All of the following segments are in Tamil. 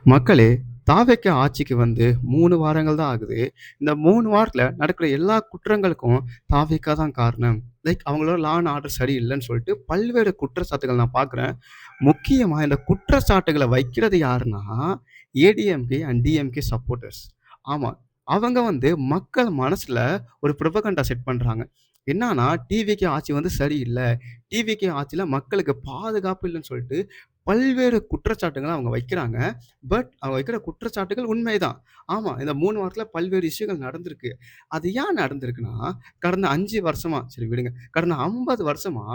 மக்களே, தாவேக்கா ஆட்சிக்கு வந்து 3 வாரங்கள் தான் ஆகுது. இந்த 3 வாரத்தில நடக்கிற எல்லா குற்றங்களுக்கும் தாவேக்கா தான் காரணம். லைக் அவங்களோட லா அண்ட் ஆர்டர் சரியில்லன்னு சொல்லிட்டு பல்வேறு குற்றச்சாட்டுகள் நான் பார்க்குறேன். முக்கியமா இந்த குற்றச்சாட்டுகள வைக்கிறது யாருன்னா, ஏடிஎம்கே அண்ட் டிஎம்கே சப்போர்ட்டர்ஸ். ஆமா. அவங்க வந்து மக்கள் மனசுல ஒரு புரபகண்டா செட் பண்றாங்க. என்னான்னா, டிவிகே ஆட்சி வந்து சரியில்ல. டிவிகே ஆட்சியில மக்களுக்கு பாதுகாப்பு இல்லன்னு சொல்லிட்டு பல்வேறு குற்றச்சாட்டுகள அவங்க வைக்கிறாங்க. அவங்க வைக்கிற குற்றச்சாட்டுகள் உண்மைதான். ஆமா, இந்த 3 வாரத்தில பல்வேறு விஷயங்கள் நடந்திருக்கு. அது ஏன் நடந்திருக்குன்னா, கடந்த 5 வருஷமா சரி விடுங்க. கடந்த 50 வருஷமா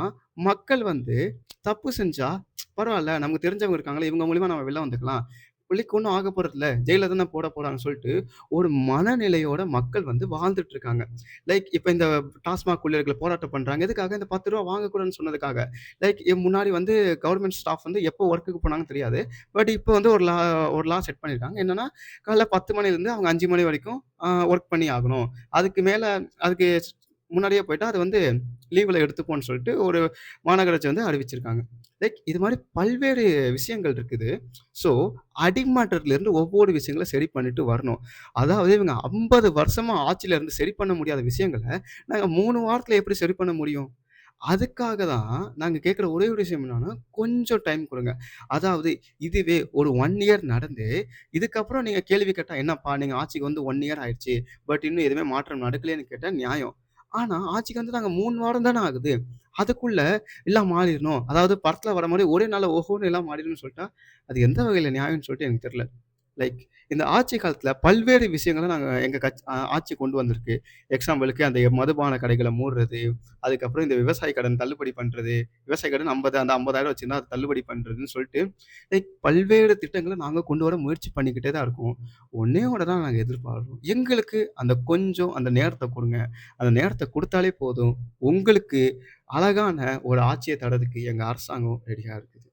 மக்கள் வந்து தப்பு செஞ்சா பரவால்ல. நமக்கு தெரிஞ்சவங்க இருக்காங்கல்ல. இவங்க மூலியமா நம்ம வெளில வந்துக்கலாம். புள்ளிக்கு ஒண்ணும் ஆக போறதில்ல. ஜெயில்ல தானே போட போறாங்கன்னு சொல்லிட்டு, ஒரு மனநிலையோட மக்கள் வந்து வாழ்ந்துட்டு இருக்காங்க. லைக் இப்ப இந்த டாஸ்மாக் ஊழியர்கள் போராட்டம் பண்றாங்க. எதுக்காக? இந்த ரூ. 10 வாங்கக்கூடாதுன்னு சொன்னதுக்காக. லைக் முன்னாடி வந்து கவர்ன்மென்ட் ஸ்டாஃப் வந்து எப்போ வொர்க்குக்கு போனாங்கன்னு தெரியாது. பட் இப்ப வந்து ஒரு லா செட் பண்ணியிருக்காங்க. என்னன்னா, காலைல 10 மணிலேருந்து அவங்க 5 மணி வரைக்கும் வொர்க் பண்ணி ஆகணும். அதுக்கு மேல அதுக்கு முன்னாடியே போயிட்டா, அது வந்து லீவ்ல எடுத்துப்போம்ன்னு சொல்லிட்டு ஒரு மாநகராட்சி வந்து அறிவிச்சிருக்காங்க. லைக் இது மாரி பல்வேறு விஷயங்கள் இருக்குது. ஸோ, அடிமட்டத்திலிருந்து ஒவ்வொரு விஷயங்கள சரி பண்ணிட்டு வரணும். அதாவது இவங்க 50 வருஷமா ஆட்சியில இருந்து சரி பண்ண முடியாத விஷயங்கள, நாங்க 3 வாரத்தில எப்படி சரி பண்ண முடியும்? அதுக்காக தான் நாங்க கேட்கிற ஒரே ஒரு விஷயம் என்னன்னா, கொஞ்சம் டைம் குடுங்க. அதாவது இதுவே ஒரு 1 இயர் நடந்து, இதுக்கப்புறம் நீங்க கேள்வி கேட்டா, "என்னப்பா நீங்க ஆட்சிக்கு வந்து 1 இயர் ஆயிடுச்சு. பட் இன்னும் எதுவுமே மாற்றம் நடக்கலையேன்னு" கேட்டா நியாயம். ஆனா, ஆட்சிக்கு வந்து நாங்க 3 வாரம் தானே ஆகுது. அதுக்குள்ள எல்லாம் மாறிறணும். அதாவது படத்துல வர மாரி ஒரே நாள்ல ஓஹோன்னு எல்லாம் மாறிடும்னு சொல்ட்டா, அது எந்த வகையில நியாயம்னு சொல்லிட்டு எனக்கு தெரியல. லைக் இந்த ஆட்சி காலத்துல பல்வேறு விஷயங்கள நாங்க எங்க ஆட்சி கொண்டு வந்திருக்கு. எக்ஸாம்பிளுக்கு அந்த மதுபான கடைகள மூடுறது, அதுக்கப்புறம் இந்த விவசாய கடன் தள்ளுபடி பண்றது, விவசாய கடன் 50 அந்த 50,000 வச்சிருந்தா அத தள்ளுபடி பண்றதுன்னு சொல்லிட்டு, லைக் பல்வேறு திட்டங்கள நாங்க கொண்டு வர முயற்சி பண்ணிக்கிட்டே தான் இருக்கோம். ஒண்ணே ஒண்ணு தான் நாங்க எதிர்பார்க்கிறோம். எங்களுக்கு அந்த கொஞ்சம் அந்த நேரத்த குடுங்க. அந்த நேரத்த குடுத்தாலே போதும். உங்களுக்கு அழகான ஒரு ஆட்சிய தர்றதுக்கு எங்க அரசாங்கம் ரெடியா இருக்குது.